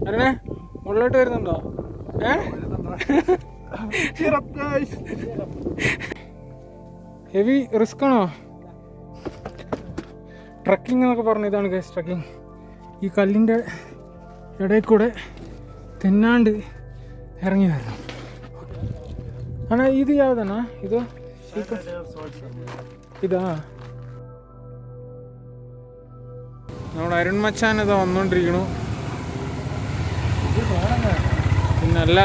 അരണേ മുകളിലോട്ട് വരുന്നുണ്ടോ? Heavy risk ആണോ? ട്രക്കിംഗ് എന്നൊക്കെ പറഞ്ഞ ഇതാണ് ഗൈസ് ട്രക്കിംഗ്. ഈ കല്ലിൻ്റെ ഇടയിൽ കൂടെ തെന്നാണ്ട് ഇറങ്ങി വരണം. ആണോ ഇത് യാവതാണോ? ഇത് ഇതാ നമ്മുടെ അരുൺ മച്ചാൻ ഇതാ വന്നോണ്ടിരിക്കണു. പിന്നല്ല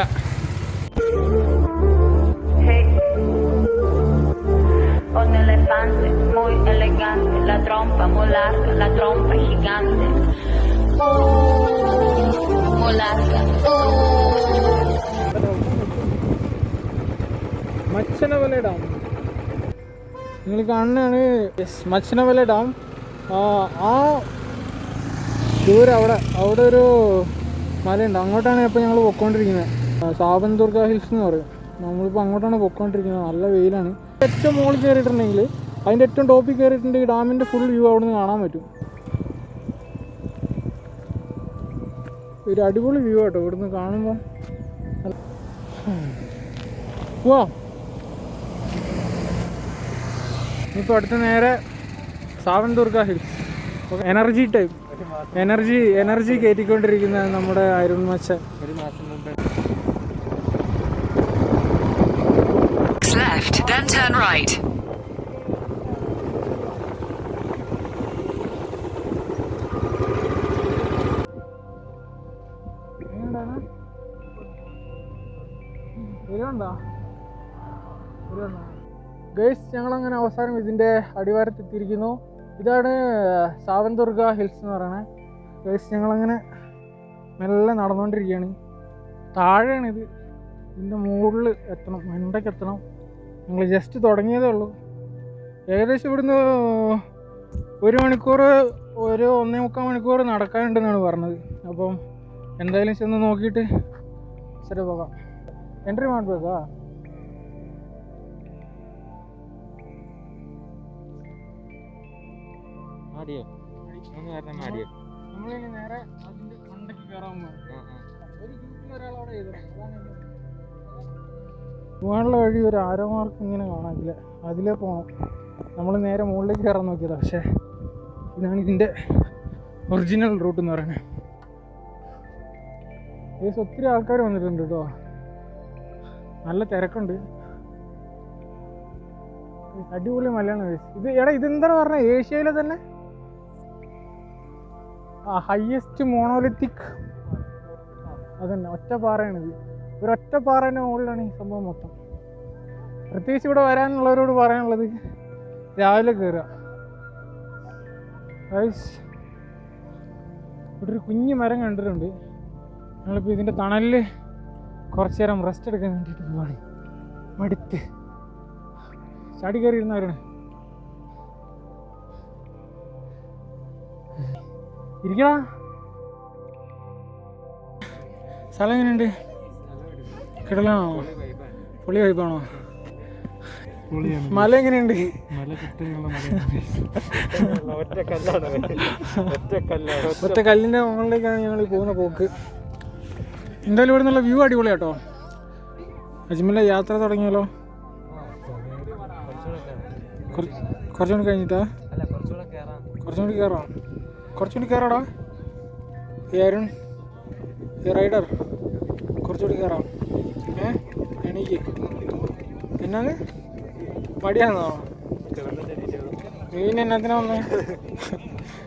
un elefante muy elegante, la trompa muy larga, la trompa gigante, muy larga. മച്ചനവല ഡാം നിങ്ങൾ കാണുന്നതാണ്. മച്ചനവല ഡാം. ആ ദൂരെ അവിടെ ഒരു മലയുണ്ട്, അങ്ങോട്ടാണ് ഇപ്പോൾ ഞങ്ങൾ പൊയ്ക്കൊണ്ടിരിക്കുന്നത്. സാവൻദുർഗ ഹിൽസ് എന്ന് പറയും. നമ്മളിപ്പോൾ അങ്ങോട്ടാണ് പൊയ്ക്കൊണ്ടിരിക്കുന്നത്. നല്ല വെയിലാണ്. ഏറ്റവും മുകളിൽ കയറിയിട്ടുണ്ടെങ്കിൽ അതിൻ്റെ ഏറ്റവും ടോപ്പിൽ കയറിയിട്ടുണ്ടെങ്കിൽ ഡാമിൻ്റെ ഫുൾ വ്യൂ അവിടെ നിന്ന് കാണാൻ പറ്റും. ഒരു അടിപൊളി വ്യൂ കേട്ടോ ഇവിടുന്ന് കാണുമ്പോൾ. വാ ഇപ്പോൾ അടുത്ത് നേരെ സാവൻദുർഗ ഹിൽസ്. എനർജി കയറ്റിക്കൊണ്ടിരിക്കുന്ന നമ്മുടെ അരുൺ മച്ചാൻ. Left, then turn right. Guys ഞങ്ങളങ്ങനെ അവസാനം ഇതിൻ്റെ അടിവാരത്തെത്തിയിരിക്കുന്നു. ഇതാണ് സാവൻദുർഗ ഹിൽസ് എന്ന് പറയുന്നത്. ഗൈസ് ഞങ്ങളങ്ങനെ മെല്ലെ നടന്നുകൊണ്ടിരിക്കുകയാണ്. താഴെയാണിത്. ഇതിൻ്റെ മുകളിൽ എത്തണം, മണ്ടയ്ക്ക് എത്തണം. ഞങ്ങൾ ജസ്റ്റ് തുടങ്ങിയതേ ഉള്ളൂ. ഏകദേശം ഇവിടുന്ന് 1 മണിക്കൂർ 1.25 മണിക്കൂർ നടക്കാനുണ്ടെന്നാണ് പറഞ്ഞത്. അപ്പം എന്തായാലും ചെന്ന് നോക്കിയിട്ട് ശരി പോകാം. എൻട്രി ಮಾಡಬೇಕಾ? നമ്മളിനി നേരെ അതിൻ്റെ മണ്ടയ്ക്ക് കയറാൻ പോകാനുള്ള വഴി ഒരു ആരോമാർക്ക് ഇങ്ങനെ കാണാനില്ല. അതിലേ പോകണം. നമ്മൾ നേരെ മുകളിലേക്ക് കയറാൻ നോക്കിയതാണ്. പക്ഷേ ഇതാണ് ഇതിൻ്റെ ഒറിജിനൽ റൂട്ട് എന്ന് പറയുന്നത്. ഏകദേശം ഒത്തിരി ആൾക്കാർ വന്നിട്ടുണ്ട് കേട്ടോ. നല്ല തിരക്കുണ്ട്. അടിപൊളി മലയാണ് ഇതെന്താണ് പറഞ്ഞത്? ഏഷ്യയിലെ തന്നെ ഹയ്യസ്റ്റ് മോണോലിത്തിക് അതന്നെ ഒറ്റ പാറയാണിത്. ഒരൊറ്റ പാറേൻ്റെ മുകളിലാണ് ഈ സംഭവം മൊത്തം. പ്രത്യേകിച്ച് ഇവിടെ വരാനുള്ളവരോട് പറയാനുള്ളത് രാവിലെ കയറുക. ഇവിടെ ഒരു കുഞ്ഞു മരം കണ്ടിട്ടുണ്ട്. ഞങ്ങളിപ്പോൾ ഇതിൻ്റെ തണലിൽ കുറച്ച് നേരം റെസ്റ്റ് എടുക്കാൻ വേണ്ടിയിട്ട് പോവാണ്. മടുത്ത് ചാടി കയറി ഇരുന്നവരാണ്. ഇരിക്കടാ. സ്ഥലം എങ്ങനെയുണ്ട്? കിടലാണോ? പൊളി വൈബാണോ? മല എങ്ങനെയുണ്ട്? ഒറ്റ കല്ലിൻ്റെ മുകളിലേക്കാണ് ഞങ്ങൾ പോകുന്ന പോക്ക്. എന്തായാലും ഇവിടെ നിന്നുള്ള വ്യൂ അടിപൊളി കേട്ടോ. അജ്മലിലെ യാത്ര തുടങ്ങിയാലോ? കുറച്ചുകൂടി കഴിഞ്ഞിട്ടാ? കുറച്ചുകൂടി കയറാടാ. അരുൺ റൈഡർ കുറച്ചുകൂടി കയറാം. എനിക്ക് എന്നാണ് മടിയാണോ? നീ പിന്നെ എന്നാത്തിനാ വന്നേ?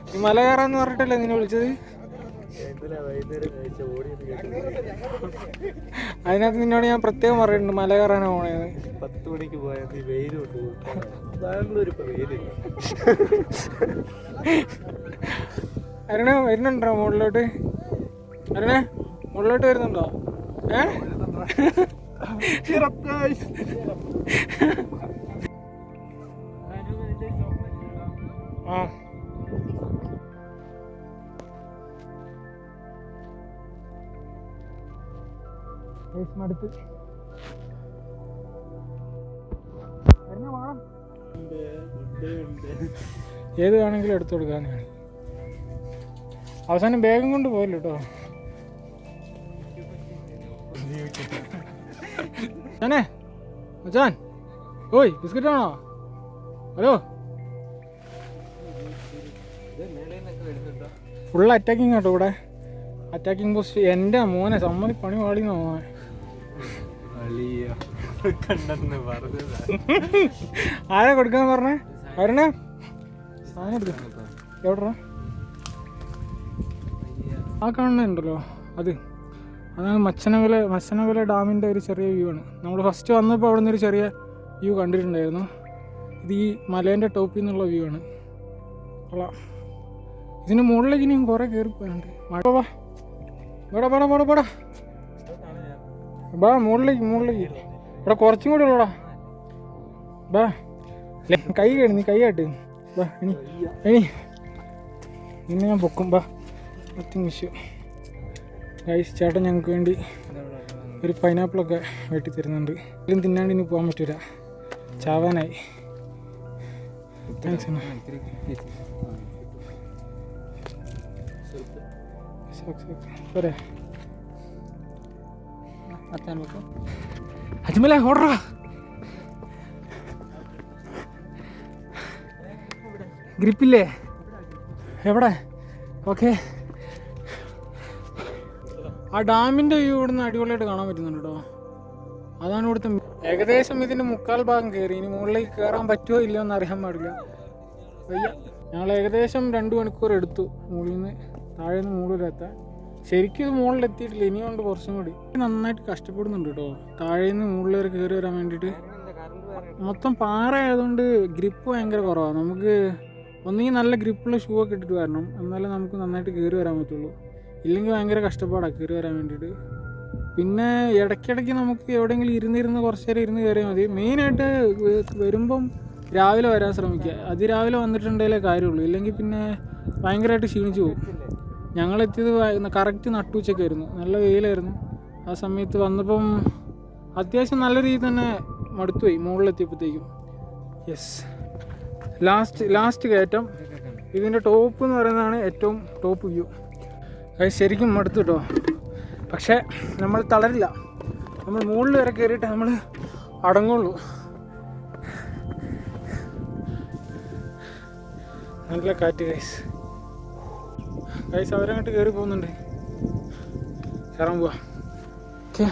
നീ മല കയറാന്ന് പറഞ്ഞിട്ടല്ലേ നിന്നെ വിളിച്ചത്? അതിനകത്ത് നിന്നോട് ഞാൻ പ്രത്യേകം പറഞ്ഞിട്ടുണ്ട് മല കയറാനാണ് പോണേന്ന്. 10 മണിക്ക് പോയത് വെയിലുണ്ട്. ബാംഗ്ലൂർ ഇപ്പൊ വെയിലില്ല. അരുണേ വരുന്നുണ്ടോ മുകളിലോട്ട്? അരുണേ മുകളിലോട്ട് വരുന്നുണ്ടോ? മടുത്ത് ഏത് വേണമെങ്കിലും എടുത്തു കൊടുക്കാന്ന്. അവസാനം ബാഗും കൊണ്ട് പോയില്ല കേട്ടോ. ഞാനേ മച്ചാൻ, ഓയ് ബിസ്ക്കറ്റ് ആണോ? ഹലോ, ഫുൾ അറ്റാക്കിങ് കേട്ടോ ഇവിടെ. Attacking post. എൻ്റെ മോനെ സമ്മതി പണി പാടിന്ന് പോവാൻ. ആരാ കൊടുക്കാൻ പറഞ്ഞേ? ആരണേ സാധനം എടുക്ക. എവിടാ ആ കാണുന്നുണ്ടല്ലോ, അതാണ് മച്ചനവില ഡാമിൻ്റെ ഒരു ചെറിയ വ്യൂ ആണ്. നമ്മൾ ഫസ്റ്റ് വന്നപ്പോൾ അവിടെ നിന്നൊരു ചെറിയ വ്യൂ കണ്ടിട്ടുണ്ടായിരുന്നു. ഇത് ഈ മലേൻ്റെ ടോപ്പിൽ നിന്നുള്ള വ്യൂ ആണ്. കൊള്ളാം. ഇതിന് മുകളിലേക്ക് ഇനിയും കുറേ കയറി പോയാണ്ട്. മഴ വാ ബാ മുകളിലേക്ക് ഇവിടെ കുറച്ചും കൂടി ഉള്ളടാ. ബാ കൈ കേട്, നീ കൈ കാട്ട്. ബാ ഇനി ഇന്ന് ഞാൻ പൊക്കും. ബാ നത്തിങ് ഇഷ്യൂ. ഗൈസ്, ചേട്ടൻ ഞങ്ങൾക്ക് വേണ്ടി ഒരു പൈനാപ്പിളൊക്കെ വെട്ടി തരുന്നുണ്ട്. ഇതിലും തിന്നാണ്ട് ഇനി പോകാൻ പറ്റൂല, ചാവാനായി. താങ്ക്സ് അണ്ണാ. പോരെ അജ്മല ഓർഡറാ. ഗ്രിപ്പില്ലേ എവിടെ? ഓക്കെ, ആ ഡാമിൻ്റെ വ്യൂ ഇവിടുന്ന് അടിപൊളിയായിട്ട് കാണാൻ പറ്റുന്നുണ്ട് കേട്ടോ. അതാണ് ഇവിടുത്തെ ഏകദേശം ഇതിൻ്റെ 3/4 ഭാഗം കയറി. ഇനി മുകളിലേക്ക് കയറാൻ പറ്റുമോ ഇല്ലയോ എന്ന് അറിയാൻ പാടില്ല. വയ്യ. ഞങ്ങൾ ഏകദേശം 2 മണിക്കൂർ എടുത്തു മുകളിൽ നിന്ന് താഴെ നിന്ന് മുകളിലെത്താൻ. ശരിക്കും ഇത് മുകളിലെത്തിയിട്ടില്ല, ഇനിയുണ്ട് കുറച്ചും കൂടി. നന്നായിട്ട് കഷ്ടപ്പെടുന്നുണ്ട് കേട്ടോ താഴെ നിന്ന് മുകളിൽ വരെ കയറി വരാൻ വേണ്ടിയിട്ട്. മൊത്തം പാറ ആയതുകൊണ്ട് ഗ്രിപ്പ് ഭയങ്കര കുറവാണ്. നമുക്ക് ഒന്നെങ്കിൽ നല്ല ഗ്രിപ്പുള്ള ഷൂ ഒക്കെ ഇട്ടിട്ട് വരണം, എന്നാലേ നമുക്ക് നന്നായിട്ട് കയറി വരാൻ പറ്റുള്ളൂ. ഇല്ലെങ്കിൽ ഭയങ്കര കഷ്ടപ്പാടാണ് കയറി വരാൻ വേണ്ടിയിട്ട്. പിന്നെ ഇടയ്ക്കിടയ്ക്ക് നമുക്ക് എവിടെയെങ്കിലും ഇരുന്ന് കുറച്ച് നേരം ഇരുന്ന് കയറിയാൽ മതി. മെയിനായിട്ട് വരുമ്പം രാവിലെ വരാൻ ശ്രമിക്കുക. അതിരാവിലെ വന്നിട്ടുണ്ടെങ്കിലേ കാര്യമുള്ളൂ, ഇല്ലെങ്കിൽ പിന്നെ ഭയങ്കരമായിട്ട് ക്ഷീണിച്ചു പോകും. ഞങ്ങളെത്തിയത് കറക്റ്റ് നട്ടുച്ചയ്ക്കായിരുന്നു, നല്ല വെയിലായിരുന്നു. ആ സമയത്ത് വന്നപ്പം അത്യാവശ്യം നല്ല രീതിയിൽ തന്നെ മടുത്തുപോയി മുകളിലെത്തിയപ്പോഴത്തേക്കും. യെസ്, ലാസ്റ്റ് കയറ്റം. ഇതിൻ്റെ ടോപ്പ് എന്ന് പറയുന്നതാണ് ഏറ്റവും ടോപ്പ് വ്യൂ. അത് ശരിക്കും മടുത്തു കേട്ടോ. പക്ഷേ നമ്മൾ തളരില്ല, നമ്മൾ മുകളിൽ വരെ കയറിയിട്ട് നമ്മൾ അടങ്ങുള്ളൂ. നല്ല കാറ്റ് ഗൈസ്. അവരങ്ങോട്ട് കയറി പോകുന്നുണ്ട്. കയറാൻ പോവാ. ഓക്കെ,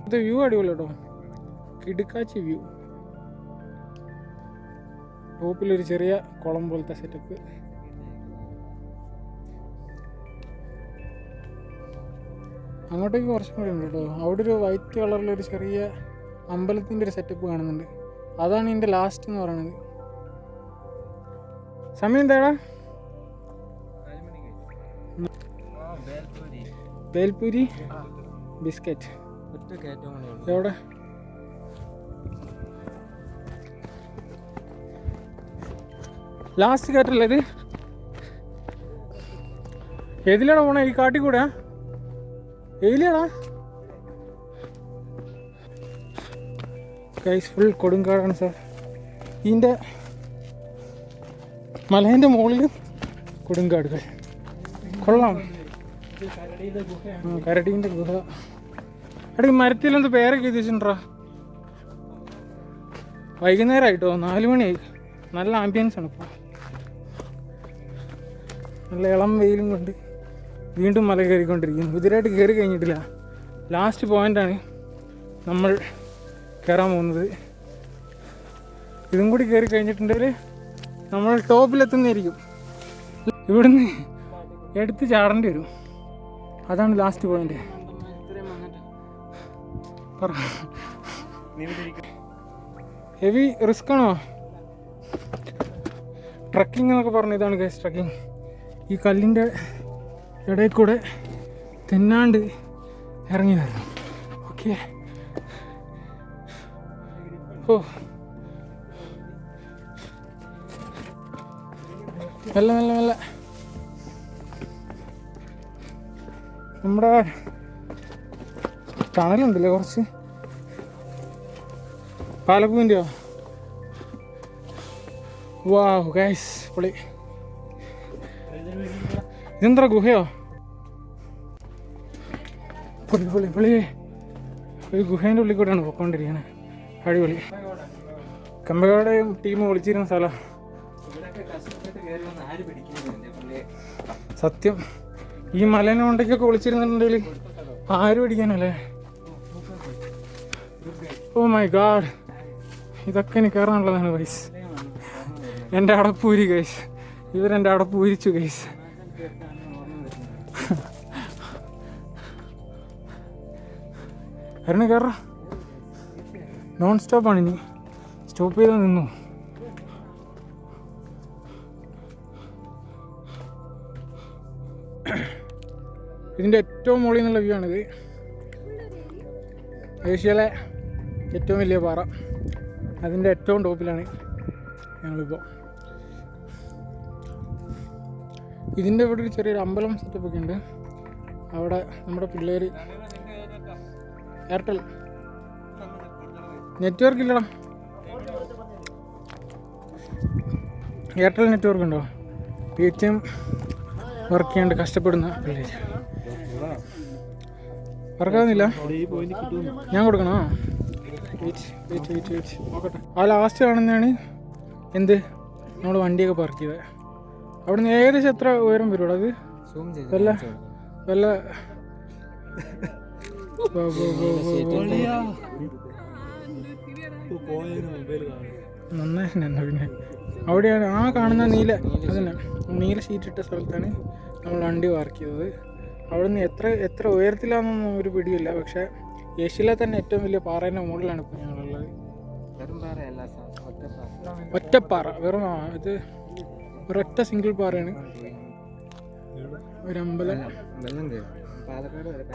ഇത് വ്യൂ അടിപൊളി കേട്ടോ, കിടുക്കാച്ചി വ്യൂ. ടോപ്പിലൊരു ചെറിയ കുളം പോലത്തെ സെറ്റപ്പ്. അങ്ങോട്ടേക്ക് കുറച്ചും കൂടി ഉണ്ട് കേട്ടോ. അവിടെ ഒരു വൈറ്റ് കളറിലൊരു ചെറിയ അമ്പലത്തിൻ്റെ ഒരു സെറ്റപ്പ് കാണുന്നുണ്ട്. അതാണ് ഇതിൻ്റെ ലാസ്റ്റ് എന്ന് പറയുന്നത്. സമയം എന്താടാ? ബേൽപൂരി ബിസ്ക്കറ്റ്. എവിടെ? ലാസ്റ്റ് കയറ്റല്ലേ ഇത്? ഏതിലാടാ പോണേ? ഈ കാട്ടിക്കൂടെയാ? ഏതിലാടാ? ഗൈസ്, ഫുൾ കൊടുങ്കാടാണ് സാർ. ഇതിൻ്റെ മലേൻ്റെ മുകളിൽ കൊടുങ്കാടുകൾ. കൊള്ളാം. കരടീൻ്റെ ഗുഹ. എടാ, ഈ മരത്തിലെന്ത് പേരൊക്കെ എഴുതി വെച്ചിട്ടുണ്ടാ? വൈകുന്നേരമായിട്ടോ, 4 മണിയായി. നല്ല ആംബിയൻസ് ആണ് ഇപ്പോൾ. നല്ല ഇളം വെയിലും കൊണ്ട് വീണ്ടും മല കയറിക്കൊണ്ടിരിക്കുന്നു. ഇതിലായിട്ട് കയറി കഴിഞ്ഞിട്ടില്ല. ലാസ്റ്റ് പോയിൻ്റാണ് നമ്മൾ കയറാൻ പോകുന്നത്. ഇതും കൂടി കയറി കഴിഞ്ഞിട്ടുണ്ടെങ്കിൽ നമ്മൾ ടോപ്പിലെത്തുന്നതായിരിക്കും. ഇവിടുന്ന് എടുത്ത് ചാടേണ്ടി വരും. അതാണ് ലാസ്റ്റ് പോയിന്റ്. ഹെവി റിസ്ക് ആണോ? ട്രക്കിംഗ് എന്നൊക്കെ പറഞ്ഞ ഇതാണ് ഗൈസ് ട്രക്കിംഗ്. ഈ കല്ലിൻ്റെ ഇടയിൽ കൂടെ തിന്നാണ്ട് ഇറങ്ങി വരണം. ഓക്കെ, ഓ മെല്ലെ മെല്ലെ മെല്ലെ. തണലുണ്ടല്ലേ കുറച്ച്. പാലപ്പൂവിൻ്റെയോ? വാവ് ഗൈസ് പൊളി. ഇതെന്താ ഗുഹയോ? പൊളി പൊളി പൊളി. ഒരു ഗുഹേൻ്റെ ഉള്ളിൽ കൂടെയാണ് പോയിക്കൊണ്ടിരിക്കുന്നത്. അടിപൊളി. കമ്പയോടെയും ടീം ഒളിച്ചിരുന്ന സ്ഥലം. സത്യം ഈ മലേനെ കൊണ്ടേക്കൊക്കെ ഒളിച്ചിരുന്നുണ്ടെങ്കിൽ ആര് പിടിക്കാനല്ലേ? ഓ മൈ ഗാഡ്, ഇതൊക്കെ എനിക്ക് കയറാനുള്ളതാണ് ഗൈസ്. എൻ്റെ അടപ്പൂരി ഗൈസ്, ഇവരെൻ്റെ അടപ്പൂരിച്ചു ഗൈസ്. വരണേ കയറ. നോൺ സ്റ്റോപ്പാണ്, ഇനി സ്റ്റോപ്പ് ചെയ്ത് നിന്നു. ഇതിൻ്റെ ഏറ്റവും മുകളിൽ നിന്നുള്ള വ്യൂ ആണിത്. ഏഷ്യയിലെ ഏറ്റവും വലിയ പാറ, അതിൻ്റെ ഏറ്റവും ടോപ്പിലാണ് ഞങ്ങളിപ്പോൾ. ഇതിൻ്റെ ഇവിടെ ഒരു ചെറിയൊരു അമ്പലം സെറ്റപ്പൊക്കെ ഉണ്ട്. അവിടെ നമ്മുടെ പിള്ളേർ എയർടെൽ നെറ്റ്വർക്ക് ഇല്ലടാ. എയർടെൽ നെറ്റ്വർക്ക് ഉണ്ടോ? പേടിഎം വർക്ക് ചെയ്യാണ്ട് കഷ്ടപ്പെടുന്ന പിള്ളേർ. വർക്കാവുന്നില്ല, ഞാൻ കൊടുക്കണോ? നോക്കട്ടെ. ആ ലാസ്റ്റ് കാണുന്നതാണ് എന്ത്, നമ്മൾ വണ്ടിയൊക്കെ പാർക്ക് ചെയ്തത്. അവിടെ നിന്ന് ഏകദേശം എത്ര ഉയരം വരും അത്? വല്ല വല്ല നന്നായി എന്നാ പിന്നെ അവിടെയാണ് ആ കാണുന്ന നീല, അതന്നെ നീല ഷീറ്റ് ഇട്ട സ്ഥലത്താണ് നമ്മൾ വണ്ടി പാർക്ക് ചെയ്തത്. അവിടെ നിന്ന് എത്ര ഉയരത്തിലാണെന്നൊന്നും ഒരു പിടിയില്ല. പക്ഷേ ഏഷ്യയിലെ തന്നെ ഏറ്റവും വലിയ പാറേൻ്റെ മുകളിലാണ് ഇപ്പോൾ ഞങ്ങളുള്ളത്. ഒറ്റപ്പാറ, വെറും ഇത് ഒരൊറ്റ സിംഗിൾ പാറയാണ്. ഒരു അമ്പലം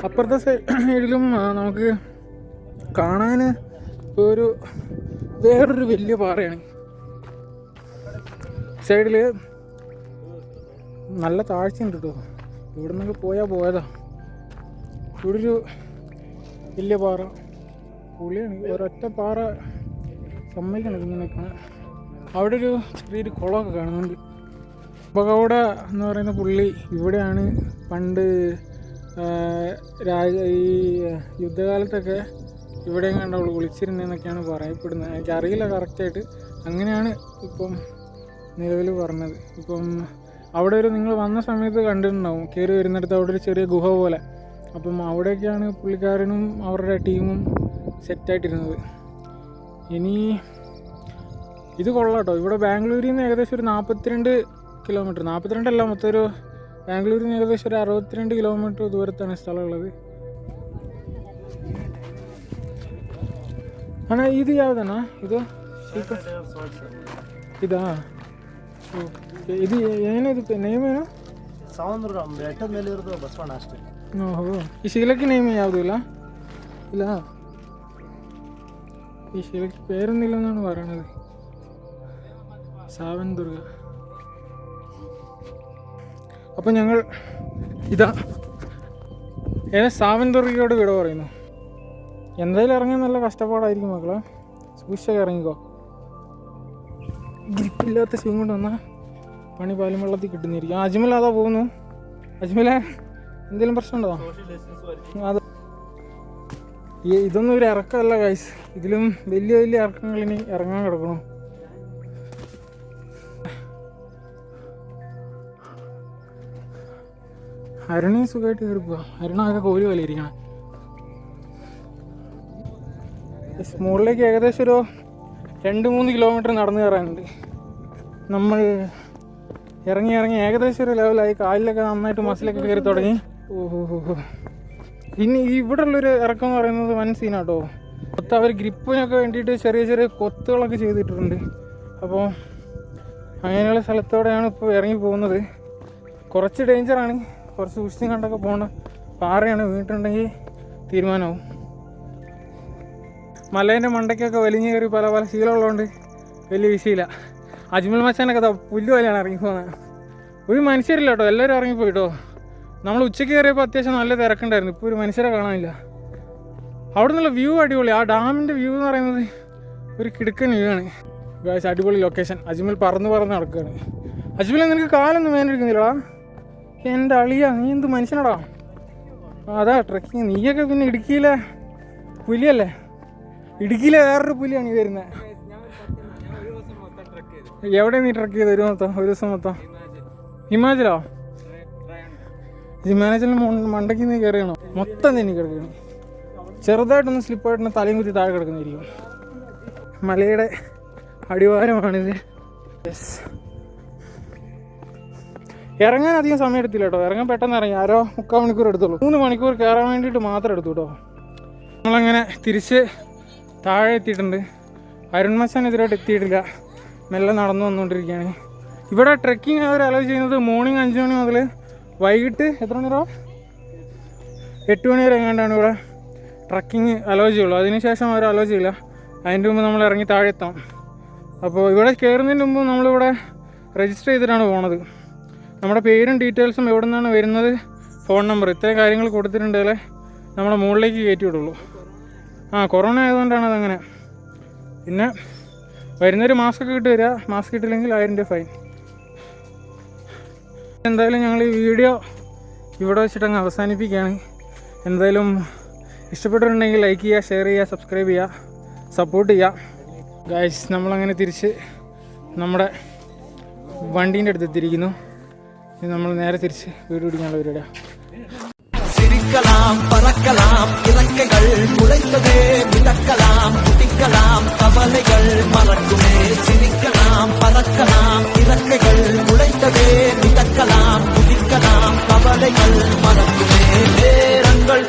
അപ്പുറത്തെ സൈഡിലും നമുക്ക് കാണാൻ ഒരു വേറൊരു വലിയ പാറയാണ്. സൈഡിൽ നല്ല താഴ്ചയുണ്ട് കേട്ടോ. ഇവിടെ നിന്നൊക്കെ പോയതാ. ഇവിടെ ഒരു വലിയ പാറ പുളിയാണ്. ഒരൊറ്റ പാറ സമ്മതിക്കണം ഇങ്ങനെ നിൽക്കണം. അവിടെ ഒരു ചെറിയൊരു കുളമൊക്കെ കാണുന്നുണ്ട്. ബഗൗഡ എന്ന് പറയുന്ന പുള്ളി ഇവിടെയാണ് പണ്ട് ഈ യുദ്ധകാലത്തൊക്കെ ഇവിടെയും കണ്ടവൾ വിളിച്ചിരുന്നതെന്നൊക്കെയാണ് പറയപ്പെടുന്നത്. എനിക്കറിയില്ല കറക്റ്റായിട്ട്. അങ്ങനെയാണ് ഇപ്പം നിലവിൽ പറഞ്ഞത്. ഇപ്പം അവിടെ ഒരു നിങ്ങൾ വന്ന സമയത്ത് കണ്ടിട്ടുണ്ടാവും, കയറി വരുന്നിടത്ത് അവിടെ ഒരു ചെറിയ ഗുഹ പോലെ. അപ്പം അവിടെയൊക്കെയാണ് പുള്ളിക്കാരനും അവരുടെ ടീമും സെറ്റായിട്ടിരുന്നത്. ഇനി ഇത് കൊള്ളാം കേട്ടോ. ഇവിടെ ബാംഗ്ലൂരിൽ നിന്ന് ഏകദേശം ഒരു 42 കിലോമീറ്റർ, 42 മൊത്തം ഒരു ബാംഗ്ലൂരിൽ നിന്ന് ഏകദേശം ഒരു 62 കിലോമീറ്റർ ദൂരത്താണ് സ്ഥലമുള്ളത്. ಅಣ್ಣ ಇದು ಯಾವುದಣ್ಣ ಇದು ಇದಾ ಇದು ಏನಿದು ನೇಮ್ ಏನು? ಸಾವಂದ್ರ ಬೆಟ್ಟದ ಮೇಲೆ ಇರೋದು ಬಸವಣ್ಣ ಅಷ್ಟೇ. ಓಹೋ, ಈ ಶಿಲಕ್ಕೆ ನೇಮ್ ಯಾವುದೂ ಇಲ್ಲ? ಇಲ್ಲ, ഈ ശിലയ്ക്ക് പേരൊന്നുമില്ലെന്നാണ് പറയണത്. സാവൻദുർഗ. അപ്പം ഞങ്ങൾ ഇതാ സാവൻദുർഗയോട് വിട പറയുന്നു. എന്തായാലും ഇറങ്ങാൻ നല്ല കഷ്ടപ്പാടായിരിക്കും മക്കളെ, സൂക്ഷിച്ചൊക്കെ ഇറങ്ങിക്കോ. ഗ്രിപ്പില്ലാത്ത സീൻ കൊണ്ട് വന്നാൽ പണി പാലും വെള്ളത്തിൽ കിട്ടുന്നിരിക്കും. അജ്മൽ അതാ പോകുന്നു. അജ്മലെ എന്തെങ്കിലും പ്രശ്നമുണ്ടോ? അത് ഇതൊന്നും ഒരു ഇറക്കമല്ല ഗൈസ്, ഇതിലും വലിയ വലിയ ഇറക്കങ്ങൾ ഇനി ഇറങ്ങാൻ കിടക്കണം. അരുണയും സുഖമായിട്ട് കയറി പോവാ. അരുണാകെ കോലി പോലെ ഇരിക്കണം. മുകളിലേക്ക് ഏകദേശം ഒരു 2-3 കിലോമീറ്റർ നടന്നു കയറാനുണ്ട്. നമ്മൾ ഇറങ്ങി ഏകദേശം ഒരു ലെവലായി. കാലിലൊക്കെ നന്നായിട്ട് മസിലൊക്കെ കയറി തുടങ്ങി. ഓഹോ, ഇനി ഇവിടെ ഉള്ളൊരു ഇറക്കം എന്ന് പറയുന്നത് വൻ സീനാട്ടോ. മൊത്തം അവർ ഗ്രിപ്പിനൊക്കെ വേണ്ടിയിട്ട് ചെറിയ ചെറിയ കൊത്തുകളൊക്കെ ചെയ്തിട്ടുണ്ട്. അപ്പോൾ അങ്ങനെയുള്ള സ്ഥലത്തോടെയാണ് ഇപ്പോൾ ഇറങ്ങി പോകുന്നത്. കുറച്ച് ഡേഞ്ചറാണ്, കുറച്ച് സൂക്ഷിച്ചും കണ്ടൊക്കെ പോകണം. പാറയാണ്, വീണിട്ടുണ്ടെങ്കിൽ തീരുമാനമാവും. മലേൻ്റെ മണ്ടയ്ക്കൊക്കെ വലിഞ്ഞു കയറി പല പല ശീലമുള്ളതുകൊണ്ട് വലിയ വിഷയമില്ല. അജ്മൽ മച്ചാനൊക്കെ പുല്ല് പോലെയാണ് ഇറങ്ങി പോകുന്നത്. ഒരു മനുഷ്യരില്ല കേട്ടോ, എല്ലാവരും ഇറങ്ങിപ്പോയിട്ടോ. നമ്മൾ ഉച്ചയ്ക്ക് കയറിയപ്പോൾ അത്യാവശ്യം നല്ല തിരക്കുണ്ടായിരുന്നു. ഇപ്പോൾ ഒരു മനുഷ്യരെ കാണാനില്ല. അവിടെ നിന്നുള്ള വ്യൂ അടിപൊളി. ആ ഡാമിൻ്റെ വ്യൂ എന്ന് പറയുന്നത് ഒരു കിടുക്കൻ വ്യൂ ആണ് ഗൈസ്. അടിപൊളി ലൊക്കേഷൻ. അജ്മൽ പറന്ന് നടക്കുകയാണ്. അജ്മൽ നിനക്ക് കാലൊന്നും വേദനിക്കുന്നില്ലടാ? എൻ്റെ അളിയ, നീ എന്ത് മനുഷ്യനടാ. അതാ ട്രക്കിങ്. നീയൊക്കെ പിന്നെ ഇടുക്കിയിലെ പുലിയല്ലേ? ഇടുക്കിയിലെ വേറൊരു പുലിയാണ് ഈ വരുന്നത്. എവിടെ നീ ട്രക്ക് ചെയ്ത് ഒരു ദിവസം മൊത്തം? ഹിമാചലോ? ഹിമാചലിന് മണ്ടയ്ക്ക് നീ കയറിയണോ? മൊത്തം തന്നെ കിടക്കുകയാണ്. ചെറുതായിട്ടൊന്ന് സ്ലിപ്പായിട്ടൊന്ന് തലയും കുത്തി താഴെ കിടക്കുന്നതായിരിക്കും. മലയുടെ അടിവാരമാണിത്. ഇറങ്ങാൻ അധികം സമയം എടുത്തില്ല കേട്ടോ. ഇറങ്ങാൻ പെട്ടെന്ന് ഇറങ്ങി. 3/4 മണിക്കൂർ എടുത്തുള്ളൂ. 3 മണിക്കൂർ കയറാൻ വേണ്ടിയിട്ട് മാത്രം എടുത്തു കേട്ടോ. നമ്മളങ്ങനെ തിരിച്ച് താഴെ എത്തിയിട്ടുണ്ട്. അരുൺമച്ചാൻ എതിരായിട്ട് എത്തിയിട്ടില്ല. മെല്ലെ നടന്നു വന്നുകൊണ്ടിരിക്കുകയാണ്. ഇവിടെ ട്രെക്കിങ് അവർ അലോ ചെയ്യുന്നത് മോർണിംഗ് 5 മണി മുതൽ വൈകിട്ട് എത്ര മണി വരെ? 8 മണി വരെ എങ്ങാണ്ടാണ് ഇവിടെ ട്രക്കിങ് അലോ ചെയ്യുള്ളൂ. അതിനുശേഷം അവർ അലോ ചെയ്യില്ല. അതിൻ്റെ മുമ്പ് നമ്മൾ ഇറങ്ങി താഴെ എത്താം. അപ്പോൾ ഇവിടെ കയറുന്നതിന് മുമ്പ് നമ്മളിവിടെ രജിസ്റ്റർ ചെയ്തിട്ടാണ് പോണത്. നമ്മുടെ പേരും ഡീറ്റെയിൽസും എവിടെ നിന്നാണ് വരുന്നത്, ഫോൺ നമ്പർ, ഇത്രയും കാര്യങ്ങൾ കൊടുത്തിട്ടുണ്ടെങ്കിൽ നമ്മളെ മുകളിലേക്ക് കയറ്റി വിടുള്ളൂ. കൊറോണ ആയതുകൊണ്ടാണ് അതങ്ങനെ. പിന്നെ വരുന്നൊരു മാസ്ക് ഒക്കെ ഇട്ട് വരിക. മാസ്ക് ഇട്ടില്ലെങ്കിൽ 1000 രൂപ ഫൈൻ. എന്തായാലും ഞങ്ങൾ ഈ വീഡിയോ ഇവിടെ വെച്ചിട്ടങ്ങ് അവസാനിപ്പിക്കുകയാണ്. എന്തായാലും ഇഷ്ടപ്പെട്ടിട്ടുണ്ടെങ്കിൽ ലൈക്ക് ചെയ്യുക, ഷെയർ ചെയ്യുക, സബ്സ്ക്രൈബ് ചെയ്യുക, സപ്പോർട്ട് ചെയ്യുക ഗൈസ്. നമ്മളങ്ങനെ തിരിച്ച് നമ്മുടെ വണ്ടീൻ്റെ അടുത്ത് എത്തിയിരിക്കുന്നു. ഇനി നമ്മൾ നേരെ തിരിച്ച് വീട് പിടിക്കാനുള്ള പരിപാടിയാണ്. சிரிக்கலாம் பறக்கலாம் இறக்கைகள் முளைத்ததே மிதக்கலாம் குதிக்கலாம் கவலைகள் மறக்குமே சிரிக்கலாம் பறக்கலாம் இறக்கைகள் முளைத்ததே மிதக்கலாம் குதிக்கலாம் கவலைகள் மறக்குமே நேரங்கள்